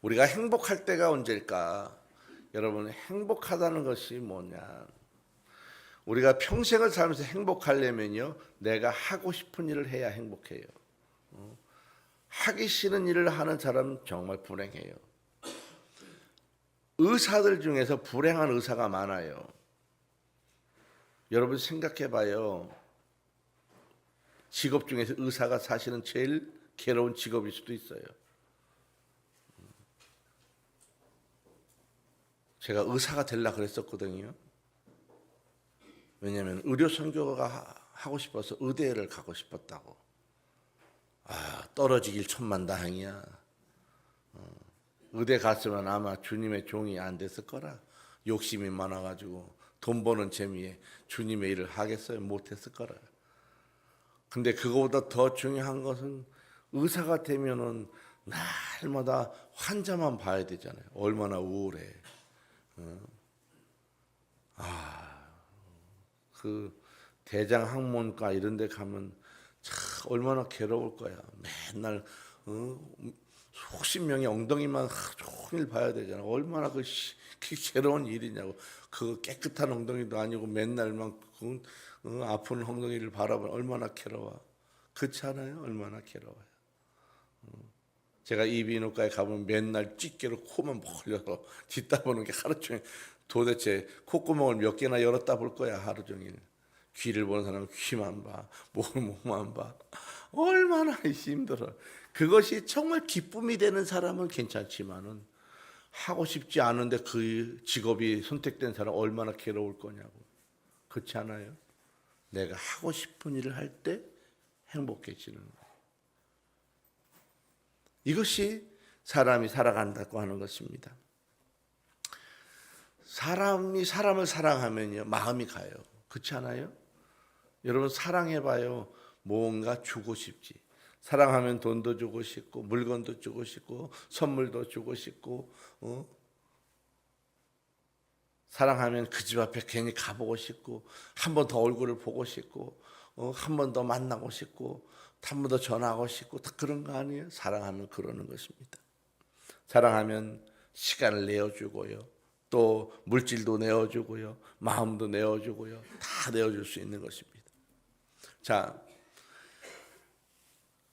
우리가 행복할 때가 언제일까? 여러분, 행복하다는 것이 뭐냐? 우리가 평생을 살면서 행복하려면요, 내가 하고 싶은 일을 해야 행복해요. 하기 싫은 일을 하는 사람은 정말 불행해요. 의사들 중에서 불행한 의사가 많아요. 여러분 생각해 봐요. 직업 중에서 의사가 사실은 제일 괴로운 직업일 수도 있어요. 제가 의사가 되려고 그랬었거든요. 왜냐하면 의료 선교가 하고 싶어서 의대를 가고 싶었다고. 떨어지길 천만다행이야. 의대 갔으면 아마 주님의 종이 안 됐을 거라. 욕심이 많아가지고 돈 버는 재미에 주님의 일을 하겠어요? 못했을 거라. 근데 그거보다 더 중요한 것은 의사가 되면은 날마다 환자만 봐야 되잖아요. 얼마나 우울해. 그 대장학문과 이런 데 가면 참 얼마나 괴로울 거야. 맨날 수십 명의 엉덩이만 하루 종일 봐야 되잖아. 얼마나 그 괴로운 일이냐고. 그 깨끗한 엉덩이도 아니고 맨날만 아픈 엉덩이를 바라보면 얼마나 괴로워. 그렇지 않아요? 얼마나 괴로워요. 제가 이비인후과에 가보면 맨날 찌개로 코만 벌려서 뒷다 보는 게 하루 종일. 도대체 콧구멍을 몇 개나 열었다 볼 거야 하루 종일. 귀를 보는 사람은 귀만 봐, 목만 봐. 얼마나 힘들어. 그것이 정말 기쁨이 되는 사람은 괜찮지만은 하고 싶지 않은데 그 직업이 선택된 사람 얼마나 괴로울 거냐고. 그렇지 않아요? 내가 하고 싶은 일을 할 때 행복해지는 거예요. 이것이 사람이 살아간다고 하는 것입니다. 사람이 사람을 사랑하면요, 마음이 가요. 그렇지 않아요? 여러분 사랑해봐요. 뭔가 주고 싶지. 사랑하면 돈도 주고 싶고 물건도 주고 싶고 선물도 주고 싶고 사랑하면 그 집 앞에 괜히 가보고 싶고 한 번 더 얼굴을 보고 싶고 한 번 더 만나고 싶고 한 번 더 전화하고 싶고 다 그런 거 아니에요? 사랑하면 그러는 것입니다. 사랑하면 시간을 내어주고요. 또 물질도 내어주고요. 마음도 내어주고요. 다 내어줄 수 있는 것입니다. 자,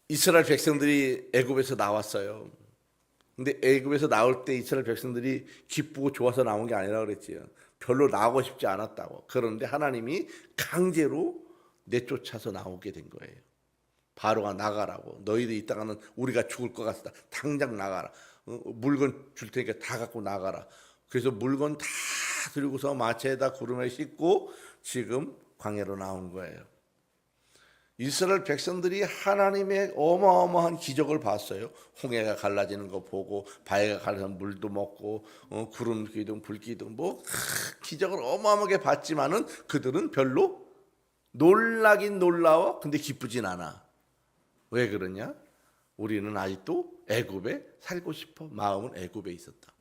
이스라엘 백성들이 애굽에서 나왔어요. 근데 애굽에서 나올 때 이스라엘 백성들이 기쁘고 좋아서 나온 게 아니라 그랬지요. 별로 나오고 싶지 않았다고. 그런데 하나님이 강제로 내쫓아서 나오게 된 거예요. 바로가 나가라고. 너희들 있다가는 우리가 죽을 것 같다. 당장 나가라. 물건 줄 테니까 다 갖고 나가라. 그래서 물건 다 들고서 마차에다 구름에 싣고 지금 광야로 나온 거예요. 이스라엘 백성들이 하나님의 어마어마한 기적을 봤어요. 홍해가 갈라지는 거 보고 바위가 갈라서 물도 먹고 구름 기둥 불 기둥 뭐 기적을 어마어마하게 봤지만은 그들은 별로 놀라긴 놀라워. 근데 기쁘진 않아. 왜 그러냐? 우리는 아직도 애굽에 살고 싶어. 마음은 애굽에 있었다.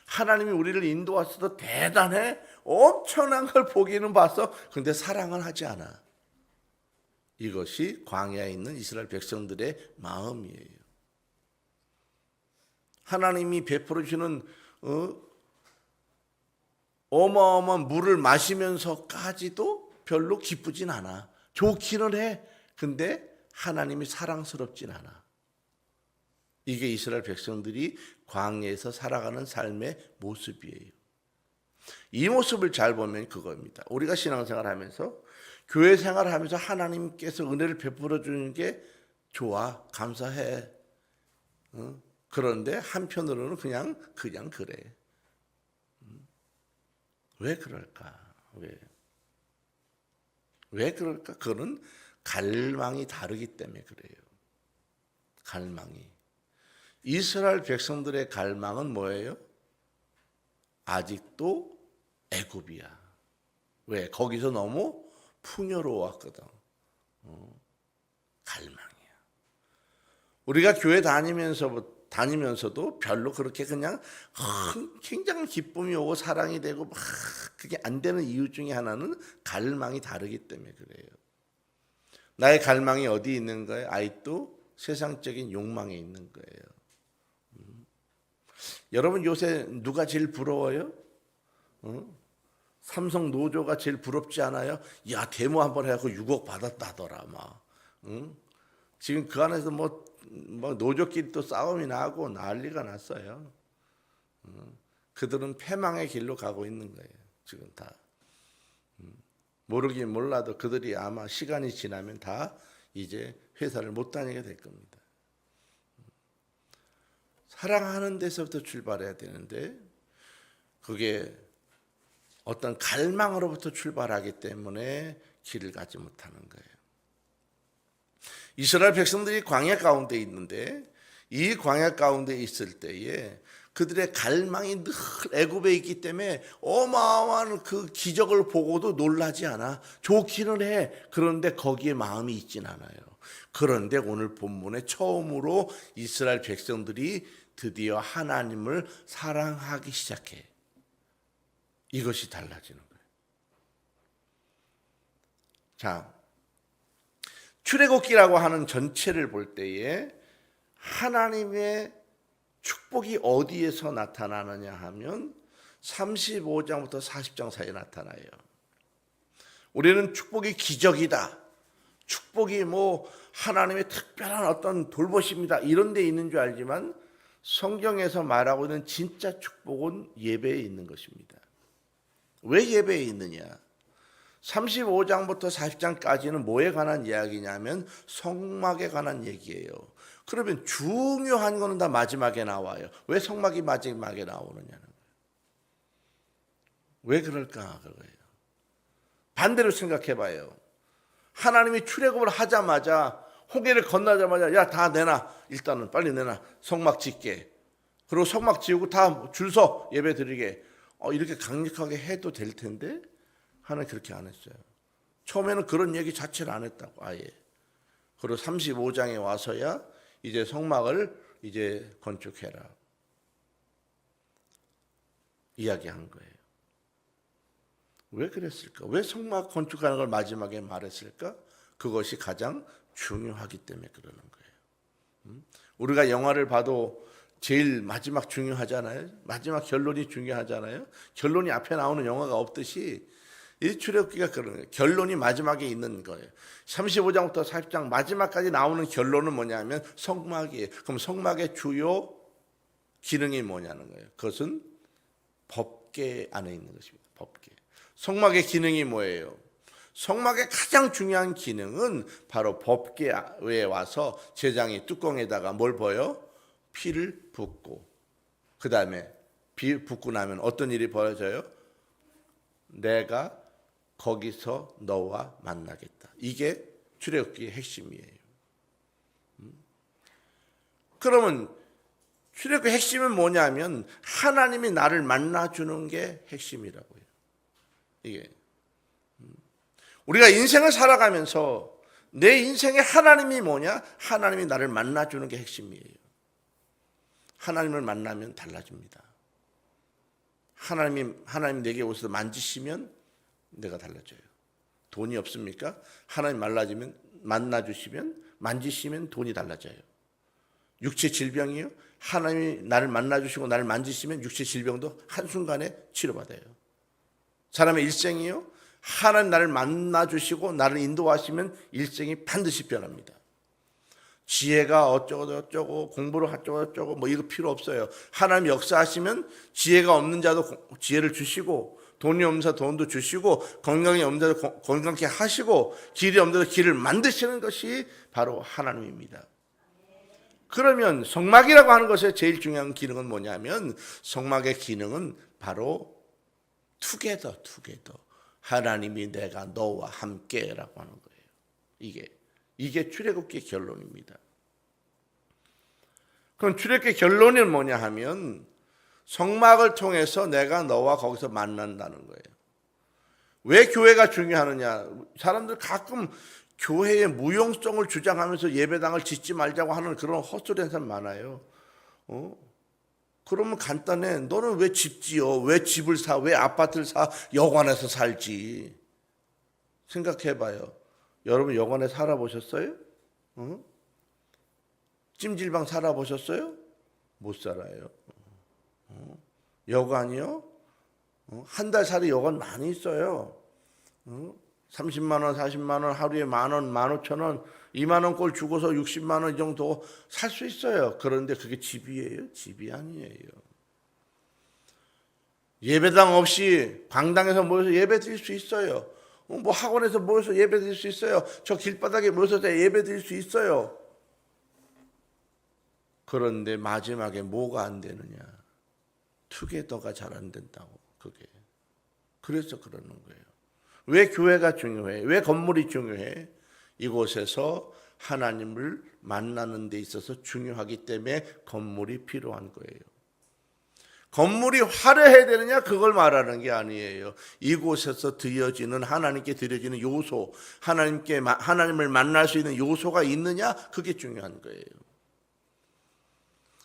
하나님이 우리를 인도하셔도 대단해. 엄청난 걸 보기는 봤어. 근데 사랑을 하지 않아. 이것이 광야에 있는 이스라엘 백성들의 마음이에요. 하나님이 베풀어 주시는 어마어마한 물을 마시면서까지도 별로 기쁘진 않아. 좋기는 해. 근데 하나님이 사랑스럽진 않아. 이게 이스라엘 백성들이 광야에서 살아가는 삶의 모습이에요. 이 모습을 잘 보면 그겁니다. 우리가 신앙생활 하면서 교회 생활하면서 하나님께서 은혜를 베풀어 주는 게 좋아, 감사해. 그런데 한편으로는 그냥 그래. 왜 그럴까? 왜 그럴까? 그거는 갈망이 다르기 때문에 그래요. 갈망이. 이스라엘 백성들의 갈망은 뭐예요? 아직도 애굽이야. 왜? 거기서 너무 풍요로웠거든. 갈망이야. 우리가 교회 다니면서도 별로 그렇게 그냥 굉장히 기쁨이 오고 사랑이 되고 막 그게 안 되는 이유 중에 하나는 갈망이 다르기 때문에 그래요. 나의 갈망이 어디 있는 거예요? 아직도 세상적인 욕망에 있는 거예요. 여러분 요새 누가 제일 부러워요? 삼성 노조가 제일 부럽지 않아요? 야, 데모 한번 해갖고 6억 받았다더라 막. 응? 지금 그 안에서 뭐 노조끼리 또 싸움이 나고 난리가 났어요. 그들은 패망의 길로 가고 있는 거예요. 지금 다. 모르긴 몰라도 그들이 아마 시간이 지나면 다 이제 회사를 못 다니게 될 겁니다. 사랑하는 데서부터 출발해야 되는데 그게 어떤 갈망으로부터 출발하기 때문에 길을 가지 못하는 거예요. 이스라엘 백성들이 광야 가운데 있는데 이 광야 가운데 있을 때에 그들의 갈망이 늘 애굽에 있기 때문에 어마어마한 그 기적을 보고도 놀라지 않아. 좋기는 해. 그런데 거기에 마음이 있진 않아요. 그런데 오늘 본문에 처음으로 이스라엘 백성들이 드디어 하나님을 사랑하기 시작해. 이것이 달라지는 거예요. 자, 출애굽기라고 하는 전체를 볼 때에 하나님의 축복이 어디에서 나타나느냐 하면 35장부터 40장 사이에 나타나요. 우리는 축복이 기적이다. 축복이 뭐 하나님의 특별한 어떤 돌보심이다. 이런 데 있는 줄 알지만 성경에서 말하고 있는 진짜 축복은 예배에 있는 것입니다. 왜 예배에 있느냐? 35장부터 40장까지는 뭐에 관한 이야기냐면 성막에 관한 얘기예요. 그러면 중요한 거는 다 마지막에 나와요. 왜 성막이 마지막에 나오느냐는 거예요. 왜 그럴까 그거예요. 반대로 생각해 봐요. 하나님이 출애굽을 하자마자 홍해를 건너자마자 야, 다 내놔. 일단은 빨리 내놔. 성막 짓게. 그리고 성막 지우고 다 줄 서 예배 드리게. 이렇게 강력하게 해도 될 텐데 하나님 그렇게 안 했어요. 처음에는 그런 얘기 자체를 안 했다고 아예. 그리고 35장에 와서야 이제 성막을 이제 건축해라 이야기한 거예요. 왜 그랬을까? 왜 성막 건축하는 걸 마지막에 말했을까? 그것이 가장 중요하기 때문에 그러는 거예요. 우리가 영화를 봐도 제일 마지막 중요하잖아요. 마지막 결론이 중요하잖아요. 결론이 앞에 나오는 영화가 없듯이 이 출애굽기가 그런 거예요. 결론이 마지막에 있는 거예요. 35장부터 40장 마지막까지 나오는 결론은 뭐냐면 성막이에요. 그럼 성막의 주요 기능이 뭐냐는 거예요. 그것은 법궤 안에 있는 것입니다. 법궤. 성막의 기능이 뭐예요? 성막의 가장 중요한 기능은 바로 법궤에 와서 제장이 뚜껑에다가 뭘 부어요? 피를 붓고 그 다음에 피 붓고 나면 어떤 일이 벌어져요? 내가 거기서 너와 만나겠다. 이게 출애굽기의 핵심이에요. 그러면 출애굽의 핵심은 뭐냐면 하나님이 나를 만나주는 게 핵심이라고요. 이게 우리가 인생을 살아가면서 내 인생의 하나님이 뭐냐? 하나님이 나를 만나주는 게 핵심이에요. 하나님을 만나면 달라집니다. 하나님 내게 오셔서 만지시면 내가 달라져요. 돈이 없습니까? 하나님 만나주시면 만지시면 돈이 달라져요. 육체 질병이요? 하나님이 나를 만나주시고 나를 만지시면 육체 질병도 한순간에 치료받아요. 사람의 일생이요? 하나님 나를 만나주시고 나를 인도하시면 일생이 반드시 변합니다. 지혜가 어쩌고 공부를 어쩌고 뭐 이거 필요 없어요. 하나님 역사하시면 지혜가 없는 자도 지혜를 주시고 돈이 없는 자 돈도 주시고 건강이 없는 자도 건강케 하시고 길이 없는 자도 길을 만드시는 것이 바로 하나님입니다. 그러면 성막이라고 하는 것의 제일 중요한 기능은 뭐냐면 성막의 기능은 바로 투게더 하나님이 내가 너와 함께라고 하는 거예요. 이게 출애굽기 결론입니다. 그럼 출애굽기 결론은 뭐냐 하면 성막을 통해서 내가 너와 거기서 만난다는 거예요. 왜 교회가 중요하느냐? 사람들 가끔 교회의 무용성을 주장하면서 예배당을 짓지 말자고 하는 그런 헛소리하는 사람 많아요. 그러면 간단해. 너는 왜 집 지어? 왜 집을 사? 왜 아파트를 사? 여관에서 살지. 생각해봐요. 여러분 여관에 살아보셨어요? 찜질방 살아보셨어요? 못 살아요. 여관이요? 한 달 살이 여관 많이 있어요. 30만 원, 40만 원, 하루에 만 원, 15,000원, 2만 원 꼴 주고서 60만 원 이 정도 살 수 있어요. 그런데 그게 집이에요? 집이 아니에요. 예배당 없이 광당에서 모여서 예배 드릴 수 있어요. 뭐 학원에서 모여서 예배 드릴 수 있어요. 저 길바닥에 모여서 예배 드릴 수 있어요. 그런데 마지막에 뭐가 안 되느냐? 투게더가 잘 안 된다고. 그게. 그래서 그러는 거예요. 왜 교회가 중요해? 왜 건물이 중요해? 이곳에서 하나님을 만나는 데 있어서 중요하기 때문에 건물이 필요한 거예요. 건물이 화려해야 되느냐? 그걸 말하는 게 아니에요. 이곳에서 드려지는 하나님께 드려지는 요소, 하나님을 만날 수 있는 요소가 있느냐? 그게 중요한 거예요.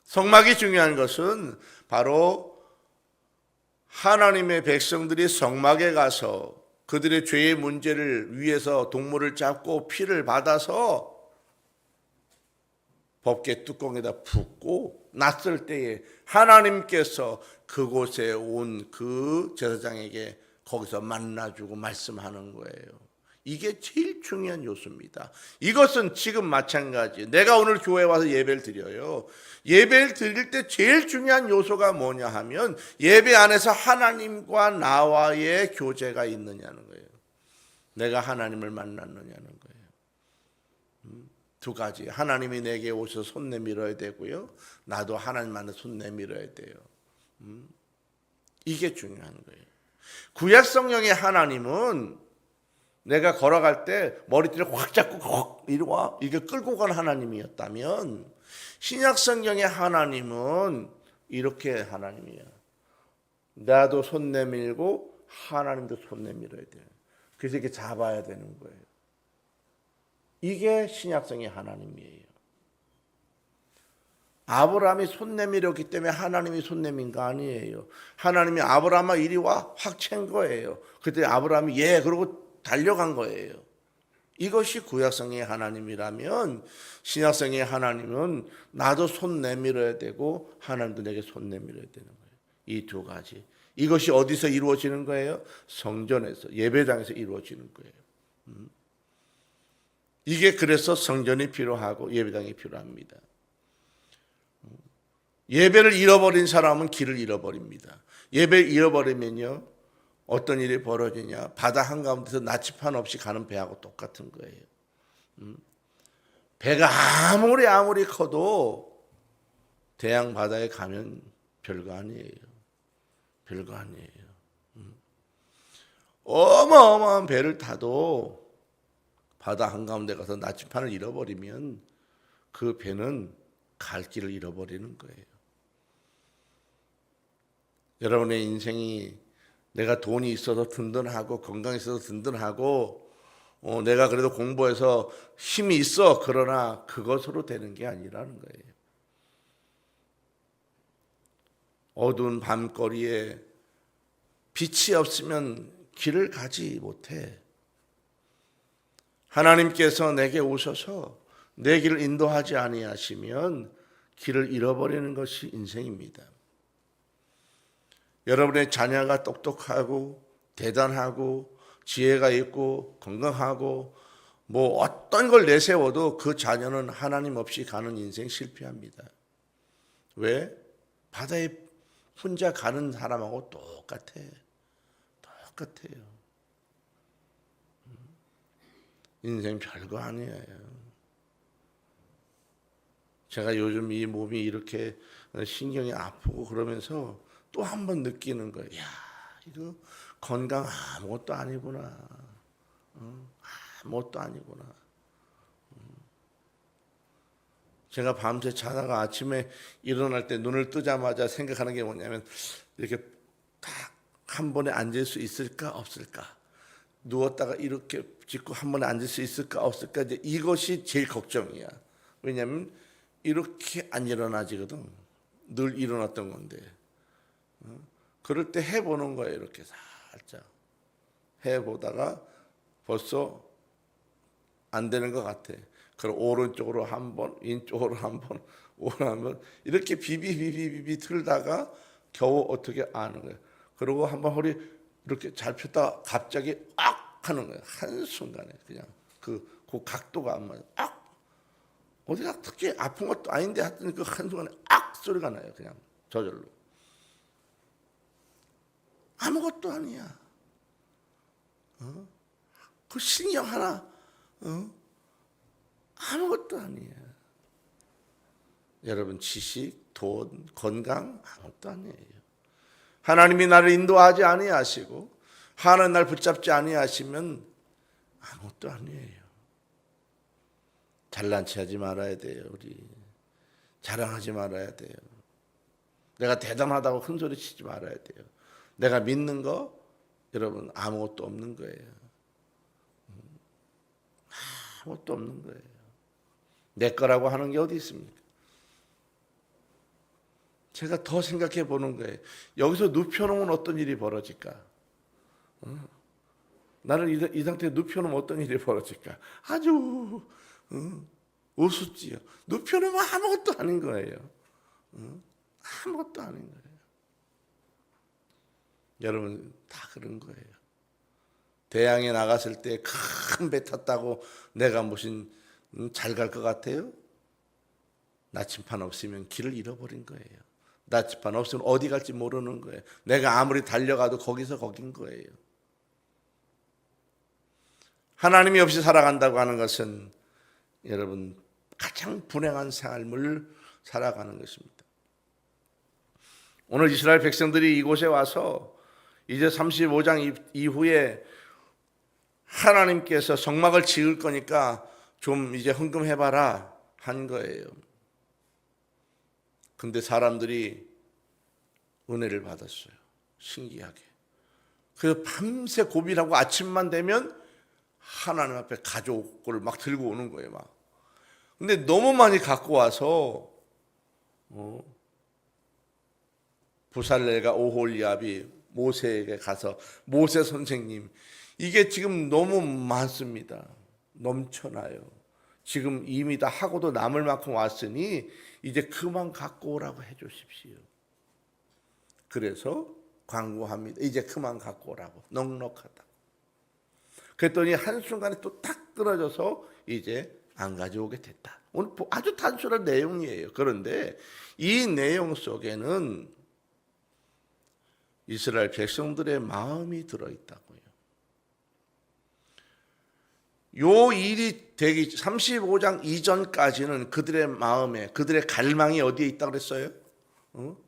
성막이 중요한 것은 바로 하나님의 백성들이 성막에 가서 그들의 죄의 문제를 위해서 동물을 잡고 피를 받아서 법궤 뚜껑에다 붓고 났을 때에 하나님께서 그곳에 온 그 제사장에게 거기서 만나주고 말씀하는 거예요. 이게 제일 중요한 요소입니다. 이것은 지금 마찬가지. 내가 오늘 교회에 와서 예배를 드려요. 예배를 드릴 때 제일 중요한 요소가 뭐냐 하면 예배 안에서 하나님과 나와의 교제가 있느냐는 거예요. 내가 하나님을 만났느냐는 거예요. 두 가지. 하나님이 내게 오셔서 손 내밀어야 되고요. 나도 하나님 만나 손 내밀어야 돼요. 이게 중요한 거예요. 구약 성경의 하나님은 내가 걸어갈 때 머리띠를 확 잡고 확 이리 와 이게 끌고 간 하나님이었다면 신약 성경의 하나님은 이렇게 하나님이야. 나도 손 내밀고 하나님도 손 내밀어야 돼요. 그래서 이렇게 잡아야 되는 거예요. 이게 신약성의 하나님이에요. 아브라함이 손 내밀었기 때문에 하나님이 손 내민 거 아니에요. 하나님이 아브라함아 이리 와 확 챈 거예요. 그때 아브라함이 그러고 달려간 거예요. 이것이 구약성의 하나님이라면 신약성의 하나님은 나도 손 내밀어야 되고 하나님도 내게 손 내밀어야 되는 거예요. 이 두 가지. 이것이 어디서 이루어지는 거예요? 성전에서, 예배당에서 이루어지는 거예요. 이게 그래서 성전이 필요하고 예배당이 필요합니다. 예배를 잃어버린 사람은 길을 잃어버립니다. 예배를 잃어버리면요 어떤 일이 벌어지냐? 바다 한가운데서 나치판 없이 가는 배하고 똑같은 거예요. 배가 아무리 커도 대양 바다에 가면 별거 아니에요. 별거 아니에요. 어마어마한 배를 타도 바다 한가운데 가서 나치판을 잃어버리면 그 배는 갈 길을 잃어버리는 거예요. 여러분의 인생이 내가 돈이 있어서 든든하고 건강이 있어서 든든하고 내가 그래도 공부해서 힘이 있어. 그러나 그것으로 되는 게 아니라는 거예요. 어두운 밤거리에 빛이 없으면 길을 가지 못해. 하나님께서 내게 오셔서 내 길을 인도하지 아니하시면 길을 잃어버리는 것이 인생입니다. 여러분의 자녀가 똑똑하고 대단하고 지혜가 있고 건강하고 뭐 어떤 걸 내세워도 그 자녀는 하나님 없이 가는 인생 실패합니다. 왜? 바다에 혼자 가는 사람하고 똑같아요. 인생 별거 아니에요. 제가 요즘 이 몸이 이렇게 신경이 아프고 그러면서 또 한 번 느끼는 거예요. 야, 이거 건강 아무것도 아니구나. 아무것도 아니구나. 제가 밤새 자다가 아침에 일어날 때 눈을 뜨자마자 생각하는 게 뭐냐면 이렇게 딱 한 번에 앉을 수 있을까 없을까. 누웠다가 이렇게 짚고 한 번에 앉을 수 있을까 없을까. 이제 이것이 제일 걱정이야. 왜냐하면 이렇게 안 일어나지거든. 늘 일어났던 건데. 그럴 때 해보는 거예요. 이렇게 살짝 해보다가 벌써 안 되는 것 같아. 그럼 오른쪽으로 한 번, 왼쪽으로 한 번, 오른쪽으로 한 번 이렇게 비비 틀다가 겨우 어떻게 아는 거예요. 그리고 한번 허리 이렇게 잘 폈다가 갑자기 악 하는 거예요. 한순간에 그냥 그 각도가 안 맞아요. 악! 어디가 특히 아픈 것도 아닌데 하여튼 그 한순간에 악 소리가 나요. 그냥 저절로. 아무것도 아니야. 그 신경 하나 아무것도 아니에요. 여러분 지식, 돈, 건강 아무것도 아니에요. 하나님이 나를 인도하지 아니하시고 하나님 날 붙잡지 아니하시면 아무것도 아니에요. 잘난 체하지 말아야 돼요. 우리 자랑하지 말아야 돼요. 내가 대단하다고 큰소리 치지 말아야 돼요. 내가 믿는 거 여러분 아무것도 없는 거예요. 아무것도 없는 거예요. 내 거라고 하는 게 어디 있습니까? 제가 더 생각해 보는 거예요. 여기서 눕혀놓으면 어떤 일이 벌어질까? 나를 이 상태에 눕혀놓으면 어떤 일이 벌어질까? 아주 우습지요. 눕혀놓으면 아무것도 아닌 거예요. 아무것도 아닌 거예요. 여러분 다 그런 거예요. 대양에 나갔을 때 큰 배 탔다고 내가 무슨 잘 갈 것 같아요? 나침판 없으면 길을 잃어버린 거예요. 나침판 없으면 어디 갈지 모르는 거예요. 내가 아무리 달려가도 거기서 거긴 거예요. 하나님이 없이 살아간다고 하는 것은 여러분 가장 불행한 삶을 살아가는 것입니다. 오늘 이스라엘 백성들이 이곳에 와서 이제 35장 이후에 하나님께서 성막을 지을 거니까 좀 이제 헌금해봐라 한 거예요. 근데 사람들이 은혜를 받았어요. 신기하게. 그래서 밤새 고민하고 아침만 되면 하나님 앞에 가져올 걸 막 들고 오는 거예요. 막. 근데 너무 많이 갖고 와서 부살렐과 오홀리압이 모세에게 가서 모세 선생님 이게 지금 너무 많습니다. 넘쳐나요. 지금 이미 다 하고도 남을 만큼 왔으니 이제 그만 갖고 오라고 해 주십시오. 그래서 광고합니다. 이제 그만 갖고 오라고. 넉넉하다. 그랬더니 한순간에 또 탁 떨어져서 이제 안 가져오게 됐다. 오늘 아주 단순한 내용이에요. 그런데 이 내용 속에는 이스라엘 백성들의 마음이 들어있다고요. 요 일이 되기 35장 이전까지는 그들의 마음에 그들의 갈망이 어디에 있다고 그랬어요?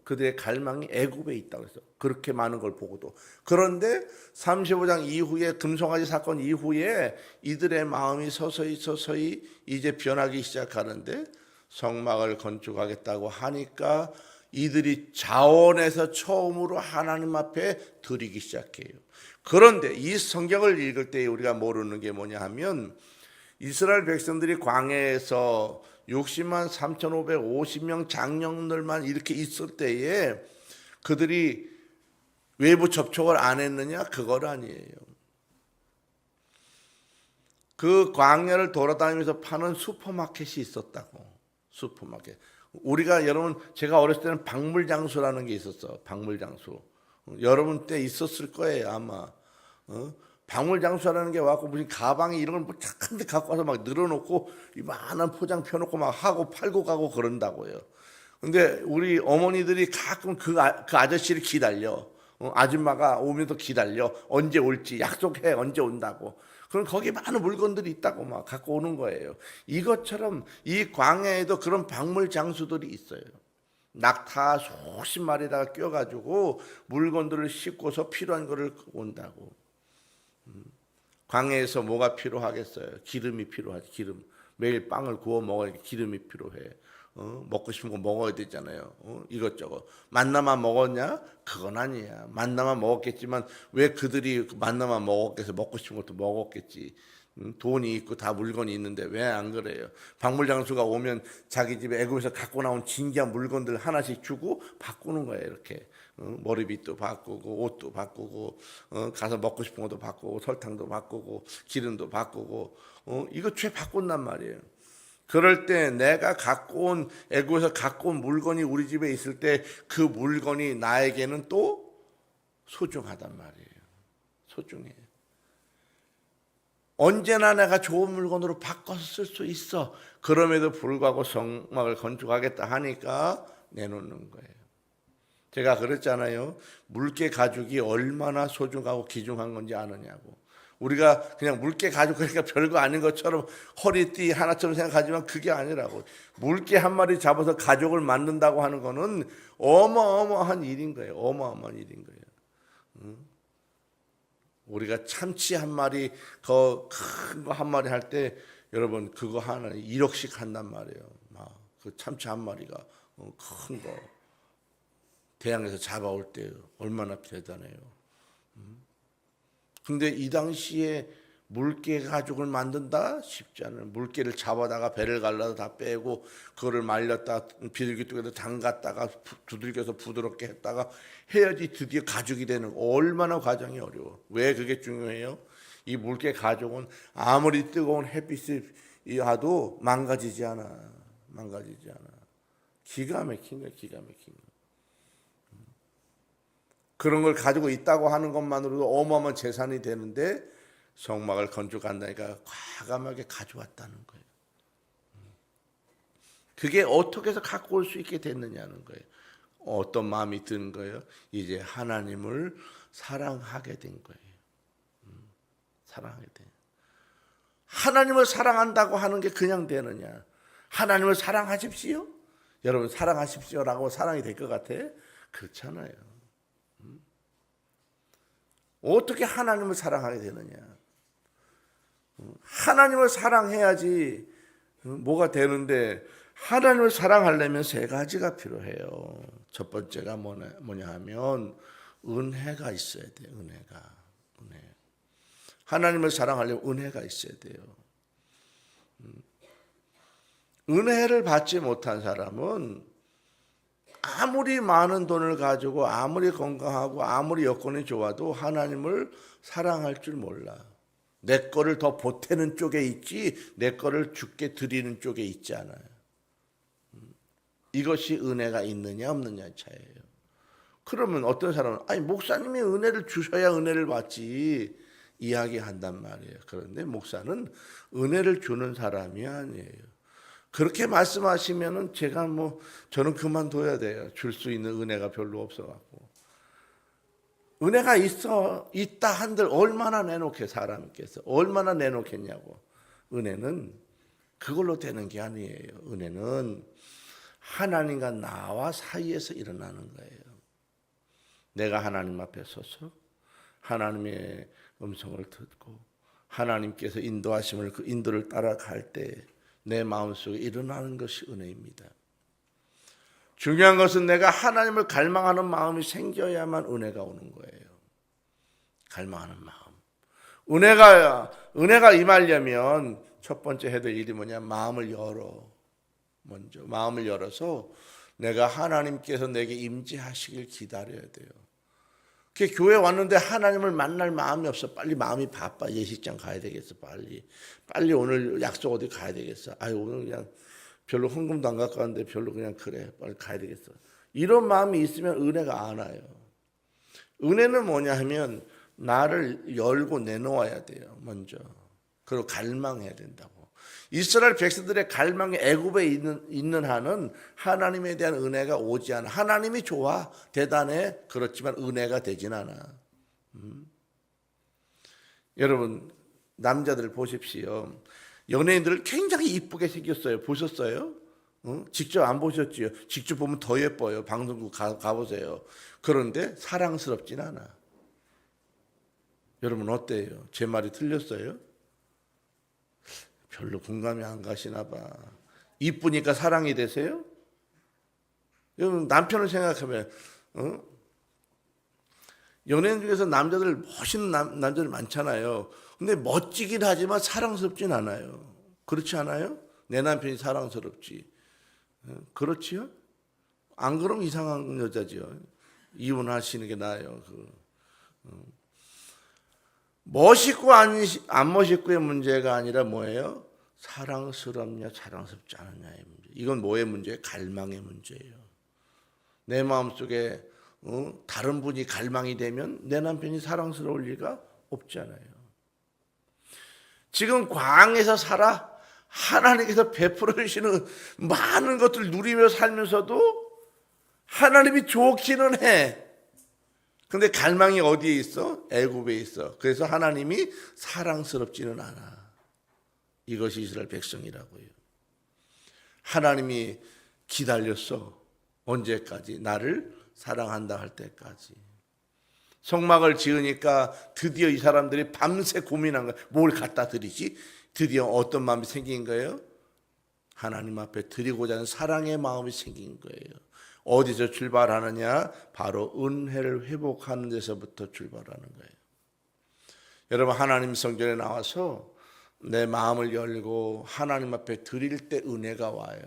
그들의 갈망이 애굽에 있다고 그랬어요. 그렇게 많은 걸 보고도. 그런데 35장 이후에 금송아지 사건 이후에 이들의 마음이 서서히 이제 변하기 시작하는데 성막을 건축하겠다고 하니까 이들이 자원해서 처음으로 하나님 앞에 드리기 시작해요. 그런데 이 성경을 읽을 때 우리가 모르는 게 뭐냐 하면 이스라엘 백성들이 광야에서 60만 3,550명 장령들만 이렇게 있을 때에 그들이 외부 접촉을 안 했느냐? 그건 아니에요. 그 광야를 돌아다니면서 파는 슈퍼마켓이 있었다고. 슈퍼마켓. 우리가 여러분 제가 어렸을 때는 박물장수라는 게 있었어. 박물장수. 여러분 때 있었을 거예요 아마. 박물장수라는 게 와갖고 무슨 가방에 이런 걸 뭐 착한데 갖고 와서 막 늘어놓고 이만한 포장 펴놓고 막 하고 팔고 가고 그런다고요. 근데 우리 어머니들이 가끔 그 아저씨를 기다려. 아줌마가 오면서 기다려. 언제 올지 약속해. 언제 온다고. 그럼 거기 많은 물건들이 있다고 막 갖고 오는 거예요. 이것처럼 이 광야에도 그런 박물 장수들이 있어요. 낙타 수십 마리다가 껴가지고 물건들을 싣고서 필요한 거를 온다고. 광야에서 뭐가 필요하겠어요? 기름이 필요하지. 기름. 매일 빵을 구워 먹어야 기름이 필요해. 먹고 싶은 거 먹어야 되잖아요. 이것저것. 만나만 먹었냐? 그건 아니야. 만나만 먹었겠지만 왜 그들이 만나만 먹었겠어? 먹고 싶은 것도 먹었겠지. 돈이 있고 다 물건이 있는데 왜 안 그래요? 박물장수가 오면 자기 집에 애굽에서 갖고 나온 진귀한 물건들 하나씩 주고 바꾸는 거예요. 이렇게. 머리빗도 바꾸고 옷도 바꾸고 가서 먹고 싶은 것도 바꾸고 설탕도 바꾸고 기름도 바꾸고 이거 죄 바꾼단 말이에요. 그럴 때 내가 애굽에서 갖고 온 물건이 우리 집에 있을 때 그 물건이 나에게는 또 소중하단 말이에요. 소중해. 언제나 내가 좋은 물건으로 바꿔서 쓸 수 있어. 그럼에도 불구하고 성막을 건축하겠다 하니까 내놓는 거예요. 제가 그랬잖아요. 물개 가죽이 얼마나 소중하고 귀중한 건지 아느냐고. 우리가 그냥 물개 가죽 그러니까 별거 아닌 것처럼 허리띠 하나처럼 생각하지만 그게 아니라고. 물개 한 마리 잡아서 가죽을 만든다고 하는 거는 어마어마한 일인 거예요. 어마어마한 일인 거예요. 우리가 참치 한 마리, 큰 거 한 마리 할 때 여러분 그거 하나 1억씩 한단 말이에요. 그 참치 한 마리가 큰 거 대양에서 잡아올 때 얼마나 대단해요. 근데 이 당시에 물개 가죽을 만든다 쉽지 않아요. 물개를 잡아다가 배를 갈라서 다 빼고 그거를 말렸다 비둘기 뚝에다 담갔다가 두들겨서 부드럽게 했다가 해야지 드디어 가죽이 되는 거. 얼마나 과정이 어려워. 왜 그게 중요해요? 이 물개 가죽은 아무리 뜨거운 햇빛이 와도 망가지지 않아. 망가지지 않아. 기가 막힌 거야. 기가 막힌 거. 그런 걸 가지고 있다고 하는 것만으로도 어마어마한 재산이 되는데 성막을 건축한다니까 과감하게 가져왔다는 거예요. 그게 어떻게 해서 갖고 올 수 있게 됐느냐는 거예요. 어떤 마음이 드는 거예요? 이제 하나님을 사랑하게 된 거예요. 사랑하게 돼. 하나님을 사랑한다고 하는 게 그냥 되느냐? 하나님을 사랑하십시오? 여러분 사랑하십시오라고 사랑이 될 것 같아? 그렇잖아요. 어떻게 하나님을 사랑하게 되느냐? 하나님을 사랑해야지 뭐가 되는데 하나님을 사랑하려면 세 가지가 필요해요. 첫 번째가 뭐냐 하면 은혜가 있어야 돼요. 은혜가. 은혜. 하나님을 사랑하려면 은혜가 있어야 돼요. 은혜를 받지 못한 사람은 아무리 많은 돈을 가지고 아무리 건강하고 아무리 여건이 좋아도 하나님을 사랑할 줄 몰라. 내 거를 더 보태는 쪽에 있지 내 거를 주께 드리는 쪽에 있지 않아요. 이것이 은혜가 있느냐 없느냐의 차이예요. 그러면 어떤 사람은 아니 목사님이 은혜를 주셔야 은혜를 받지 이야기한단 말이에요. 그런데 목사는 은혜를 주는 사람이 아니에요. 그렇게 말씀하시면은 제가 저는 그만둬야 돼요. 줄 수 있는 은혜가 별로 없어갖고. 은혜가 있다 한들 얼마나 내놓게 사람께서 얼마나 내놓겠냐고. 은혜는 그걸로 되는 게 아니에요. 은혜는 하나님과 나와 사이에서 일어나는 거예요. 내가 하나님 앞에 서서 하나님의 음성을 듣고 하나님께서 인도하심을 그 인도를 따라갈 때 내 마음속에 일어나는 것이 은혜입니다. 중요한 것은 내가 하나님을 갈망하는 마음이 생겨야만 은혜가 오는 거예요. 갈망하는 마음. 은혜가 임하려면 첫 번째 해야 될 일이 뭐냐? 마음을 열어. 먼저 마음을 열어서 내가 하나님께서 내게 임재하시길 기다려야 돼요. 교회 왔는데 하나님을 만날 마음이 없어. 빨리 마음이 바빠. 예식장 가야 되겠어. 빨리 오늘 약속 어디 가야 되겠어. 오늘 그냥 별로 헌금도 안 갖고 왔는데 별로 그냥 그래. 빨리 가야 되겠어. 이런 마음이 있으면 은혜가 안 와요. 은혜는 뭐냐 하면 나를 열고 내놓아야 돼요. 먼저. 그리고 갈망해야 된다고. 이스라엘 백성들의 갈망이 애굽에 있는 한은 하나님에 대한 은혜가 오지 않아. 하나님이 좋아, 대단해. 그렇지만 은혜가 되진 않아. 여러분 남자들 보십시오. 연예인들을 굉장히 이쁘게 생겼어요. 보셨어요? 직접 안 보셨지요? 직접 보면 더 예뻐요. 방송국 가보세요. 그런데 사랑스럽진 않아. 여러분 어때요? 제 말이 틀렸어요? 별로 공감이 안 가시나 봐. 이쁘니까 사랑이 되세요? 여러분 남편을 생각하면 연예인 중에서 남자들 멋있는 남자들 많잖아요. 근데 멋지긴 하지만 사랑스럽진 않아요. 그렇지 않아요? 내 남편이 사랑스럽지. 그렇지요? 안 그러면 이상한 여자지요. 이혼하시는 게 나아요. 멋있고 안 멋있고의 문제가 아니라 뭐예요? 사랑스럽냐 사랑스럽지 않느냐의 문제. 이건 뭐의 문제예요? 갈망의 문제예요. 내 마음속에 다른 분이 갈망이 되면 내 남편이 사랑스러울 리가 없잖아요. 지금 광에서 살아 하나님께서 베풀어 주시는 많은 것들 누리며 살면서도 하나님이 좋기는 해. 근데 갈망이 어디에 있어? 애굽에 있어. 그래서 하나님이 사랑스럽지는 않아. 이것이 이스라엘 백성이라고요. 하나님이 기다렸어. 언제까지? 나를 사랑한다 할 때까지. 성막을 지으니까 드디어 이 사람들이 밤새 고민한 거야. 뭘 갖다 드리지? 드디어 어떤 마음이 생긴 거예요? 하나님 앞에 드리고자 하는 사랑의 마음이 생긴 거예요. 어디서 출발하느냐? 바로 은혜를 회복하는 데서부터 출발하는 거예요. 여러분, 하나님 성전에 나와서 내 마음을 열고 하나님 앞에 드릴 때 은혜가 와요.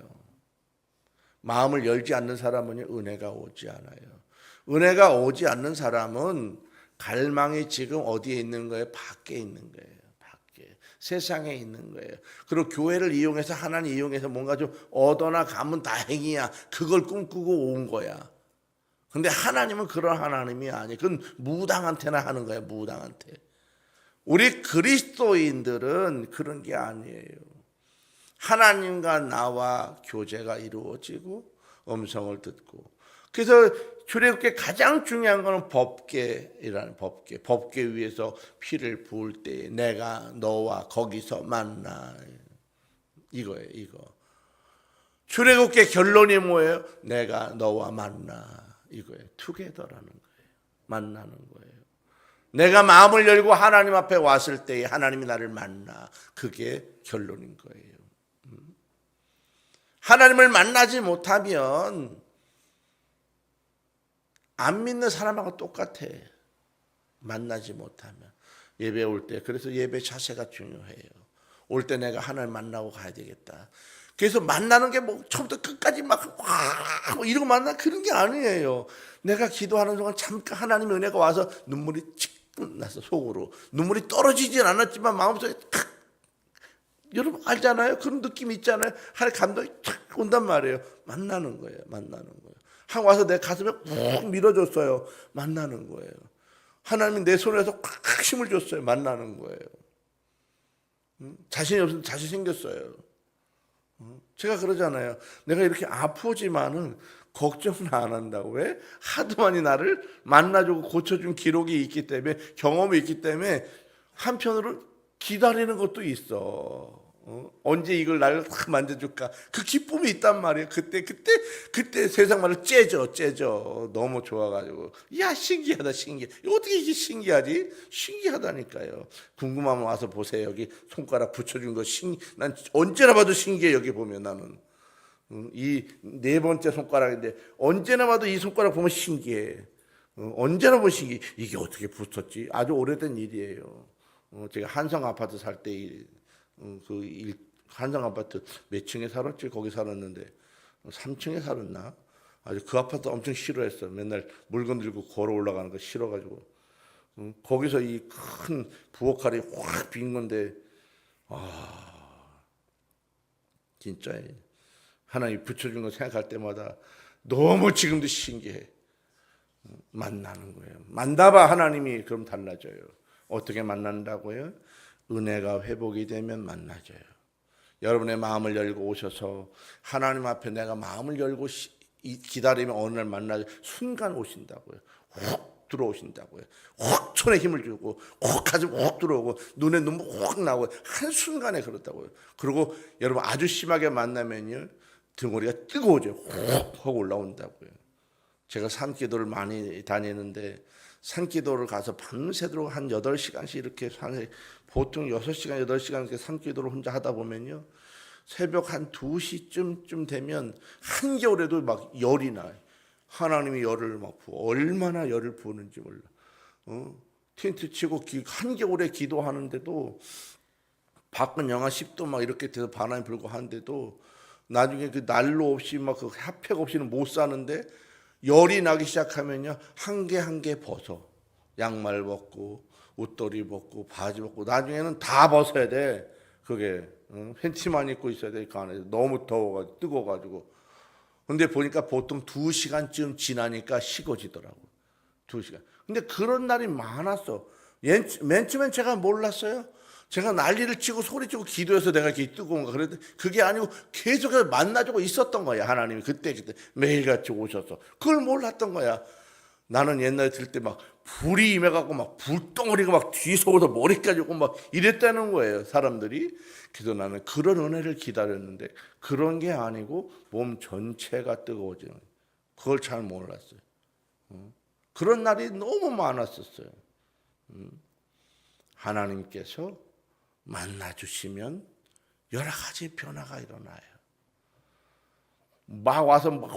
마음을 열지 않는 사람은 은혜가 오지 않아요. 은혜가 오지 않는 사람은 갈망이 지금 어디에 있는 거예요? 밖에 있는 거예요. 밖에. 세상에 있는 거예요. 그리고 교회를 이용해서 하나님 이용해서 뭔가 좀 얻어나 가면 다행이야. 그걸 꿈꾸고 온 거야. 근데 하나님은 그런 하나님이 아니에요. 그건 무당한테나 하는 거예요. 무당한테. 우리 그리스도인들은 그런 게 아니에요. 하나님과 나와 교제가 이루어지고 음성을 듣고. 그래서 출애굽기 가장 중요한 거는 법궤이라는 법궤. 법궤 위에서 피를 부을 때 내가 너와 거기서 만나. 이거예요, 이거. 출애굽기 결론이 뭐예요? 내가 너와 만나. 이거예요. 투게더라는 거예요. 만나는 거예요. 내가 마음을 열고 하나님 앞에 왔을 때 하나님이 나를 만나. 그게 결론인 거예요. 하나님을 만나지 못하면 안 믿는 사람하고 똑같아. 만나지 못하면. 예배 올 때. 그래서 예배 자세가 중요해요. 올 때 내가 하나님 만나고 가야 되겠다. 그래서 만나는 게 뭐 처음부터 끝까지 막 와 이러고 만나 그런 게 아니에요. 내가 기도하는 동안 잠깐 하나님의 은혜가 와서 눈물이 칙 나서 속으로. 눈물이 떨어지진 않았지만 마음속에 탁. 여러분 알잖아요. 그런 느낌 있잖아요. 하나님 감동이 탁 온단 말이에요. 만나는 거예요. 만나는 거예요. 한 와서 내 가슴에 푹 밀어줬어요. 만나는 거예요. 하나님이 내 손에서 꽉 힘을 줬어요. 만나는 거예요. 자신이 없으면 자신 생겼어요. 제가 그러잖아요. 내가 이렇게 아프지만은 걱정은 안 한다고. 왜? 하도 많이 나를 만나주고 고쳐준 기록이 있기 때문에, 경험이 있기 때문에 한편으로 기다리는 것도 있어. 언제 이걸 나를 딱 만져줄까? 그 기쁨이 있단 말이에요. 그때 세상 말로 째져. 너무 좋아가지고. 야, 신기하다, 신기해. 어떻게 이게 신기하지? 신기하다니까요. 궁금하면 와서 보세요. 여기 손가락 붙여준 거 난 언제나 봐도 신기해, 여기 보면 나는. 이 네 번째 손가락인데, 언제나 봐도 이 손가락 보면 신기해. 언제나 보면 신기해. 이게 어떻게 붙었지? 아주 오래된 일이에요. 제가 한성 아파트 살 때 한성 아파트 몇 층에 살았지? 거기 살았는데 3층에 살았나? 아주 그 아파트 엄청 싫어했어. 맨날 물건 들고 걸어 올라가는 거 싫어가지고 거기서 이 큰 부엌칼이 확 빈 건데 진짜 하나님 붙여준 거 생각할 때마다 너무 지금도 신기해. 만나는 거예요. 만나봐 하나님이 그럼 달라져요. 어떻게 만난다고요? 은혜가 회복이 되면 만나져요. 여러분의 마음을 열고 오셔서 하나님 앞에 내가 마음을 열고 기다리면 어느 날 만나죠. 순간 오신다고요. 훅 들어오신다고요. 훅 손에 힘을 주고 훅 가슴 훅 들어오고 눈에 눈물 훅 나오고 한순간에 그렇다고요. 그리고 여러분 아주 심하게 만나면요. 등허리가 뜨거워져요. 훅 하고 올라온다고요. 제가 산기도를 많이 다니는데 산기도를 가서 밤새도록 한 8시간씩 이렇게 보통 6시간, 8시간 이렇게 산기도를 혼자 하다 보면요. 새벽 한 2시쯤 되면 한겨울에도 막 열이 나요. 하나님이 열을 막 부어. 얼마나 열을 부으는지 몰라. 텐트 치고 한겨울에 기도하는데도 밖은 영하 10도 막 이렇게 돼서 바람이 불고 하는데도 나중에 그 난로 없이 막 그 핫팩 없이는 못 사는데 열이 나기 시작하면요. 한 개 한 개 벗어. 양말 벗고 옷도리 벗고 바지 벗고 나중에는 다 벗어야 돼. 그게 팬티만 입고 있어야 돼. 그 안에서 너무 더워가지고 뜨거워가지고. 근데 보니까 보통 2시간쯤 지나니까 식어지더라고. 2시간. 근데 그런 날이 많았어. 맨 처음엔 제가 몰랐어요. 제가 난리를 치고 소리치고 기도해서 내가 이렇게 뜨거운가 그랬더니 그게 아니고 계속해서 만나주고 있었던 거야. 하나님이 그때 매일같이 오셔서. 그걸 몰랐던 거야. 나는 옛날에 들 때 막 불이 임해갖고 막 불덩어리가 막 뒤속에서 머리까지 오고 막 이랬다는 거예요. 사람들이. 그래서 나는 그런 은혜를 기다렸는데 그런 게 아니고 몸 전체가 뜨거워지는 거예요. 그걸 잘 몰랐어요. 그런 날이 너무 많았었어요. 하나님께서 만나주시면 여러 가지 변화가 일어나요. 막 와서 막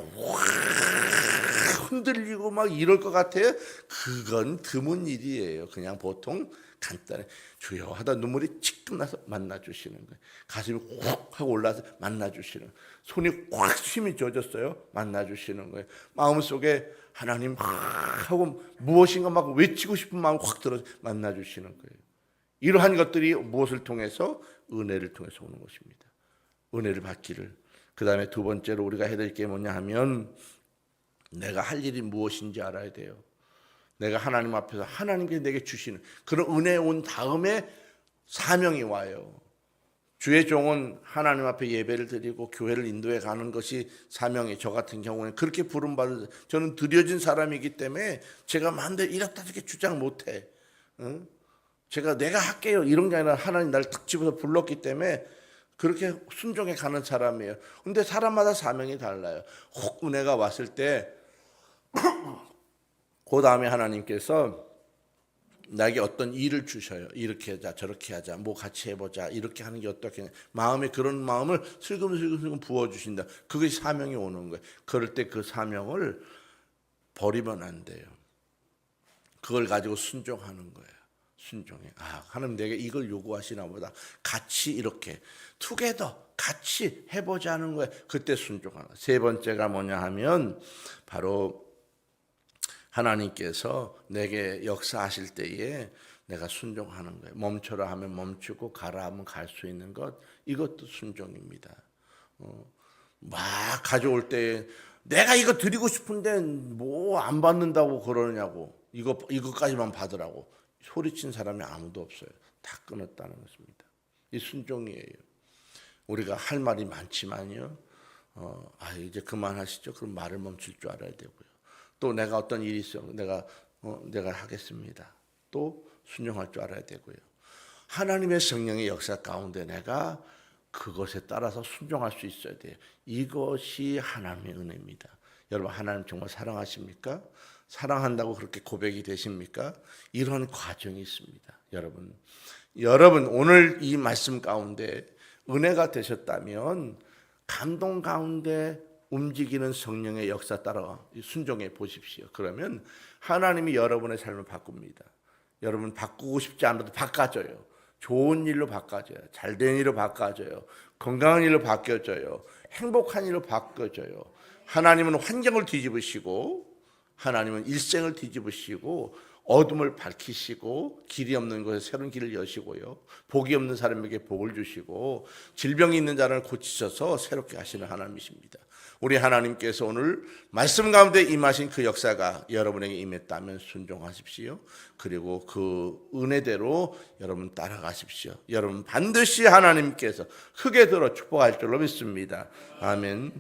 흔들리고 막 이럴 것 같아요. 그건 드문 일이에요. 그냥 보통 간단해. 주여 하다 눈물이 칙 나서 만나주시는 거예요. 가슴이 훅 하고 올라서 만나주시는 거예요. 손이 확 힘이 젖었어요. 만나주시는 거예요. 마음속에 하나님 하고 무엇인가 막 외치고 싶은 마음 확 들어서 만나주시는 거예요. 이러한 것들이 무엇을 통해서? 은혜를 통해서 오는 것입니다. 은혜를 받기를. 그 다음에 두 번째로 우리가 해야 될 게 뭐냐 하면 내가 할 일이 무엇인지 알아야 돼요. 내가 하나님 앞에서 하나님께 내게 주시는 그런 은혜 온 다음에 사명이 와요. 주의 종은 하나님 앞에 예배를 드리고 교회를 인도해 가는 것이 사명이. 저 같은 경우는 그렇게 부름받은, 저는 드려진 사람이기 때문에 제가 마음대로 이렇다 저렇게 주장 못해. 내가 할게요 이런 게 아니라 하나님 나를 탁 집어서 불렀기 때문에 그렇게 순종해 가는 사람이에요. 근데 사람마다 사명이 달라요. 혹 은혜가 왔을 때 그 다음에 하나님께서 나에게 어떤 일을 주셔요. 이렇게 하자 저렇게 하자 뭐 같이 해보자 이렇게 하는 게 어떻게, 마음에 그런 마음을 슬금슬금 부어주신다. 그것이 사명이 오는 거예요. 그럴 때 그 사명을 버리면 안 돼요. 그걸 가지고 순종하는 거예요. 순종해. 하나님 내게 이걸 요구하시나 보다. 같이 이렇게 투게더 같이 해보자는 거예요. 그때 순종하는 거예요. 세 번째가 뭐냐 하면 바로 하나님께서 내게 역사하실 때에 내가 순종하는 거예요. 멈춰라 하면 멈추고 가라 하면 갈 수 있는 것, 이것도 순종입니다. 막 가져올 때 내가 이거 드리고 싶은데 뭐 안 받는다고 그러냐고, 이거까지만 받으라고 소리친 사람이 아무도 없어요. 다 끊었다는 것입니다. 이 순종이에요. 우리가 할 말이 많지만요, 이제 그만하시죠. 그럼 말을 멈출 줄 알아야 되고요. 또 내가 어떤 일이 있어, 내가 하겠습니다. 또 순종할 줄 알아야 되고요. 하나님의 성령의 역사 가운데 내가 그것에 따라서 순종할 수 있어야 돼요. 이것이 하나님의 은혜입니다. 여러분 하나님 정말 사랑하십니까? 사랑한다고 그렇게 고백이 되십니까? 이런 과정이 있습니다. 여러분 오늘 이 말씀 가운데 은혜가 되셨다면 감동 가운데 움직이는 성령의 역사 따라 순종해 보십시오. 그러면 하나님이 여러분의 삶을 바꿉니다. 여러분 바꾸고 싶지 않아도 바꿔줘요. 좋은 일로 바꿔줘요. 잘된 일로 바꿔줘요. 건강한 일로 바뀌어져요. 행복한 일로 바꿔줘요. 하나님은 환경을 뒤집으시고, 하나님은 일생을 뒤집으시고, 어둠을 밝히시고, 길이 없는 곳에 새로운 길을 여시고요, 복이 없는 사람에게 복을 주시고, 질병이 있는 자를 고치셔서 새롭게 하시는 하나님이십니다. 우리 하나님께서 오늘 말씀 가운데 임하신 그 역사가 여러분에게 임했다면 순종하십시오. 그리고 그 은혜대로 여러분 따라가십시오. 여러분 반드시 하나님께서 크게 들어 축복할 줄로 믿습니다. 아멘.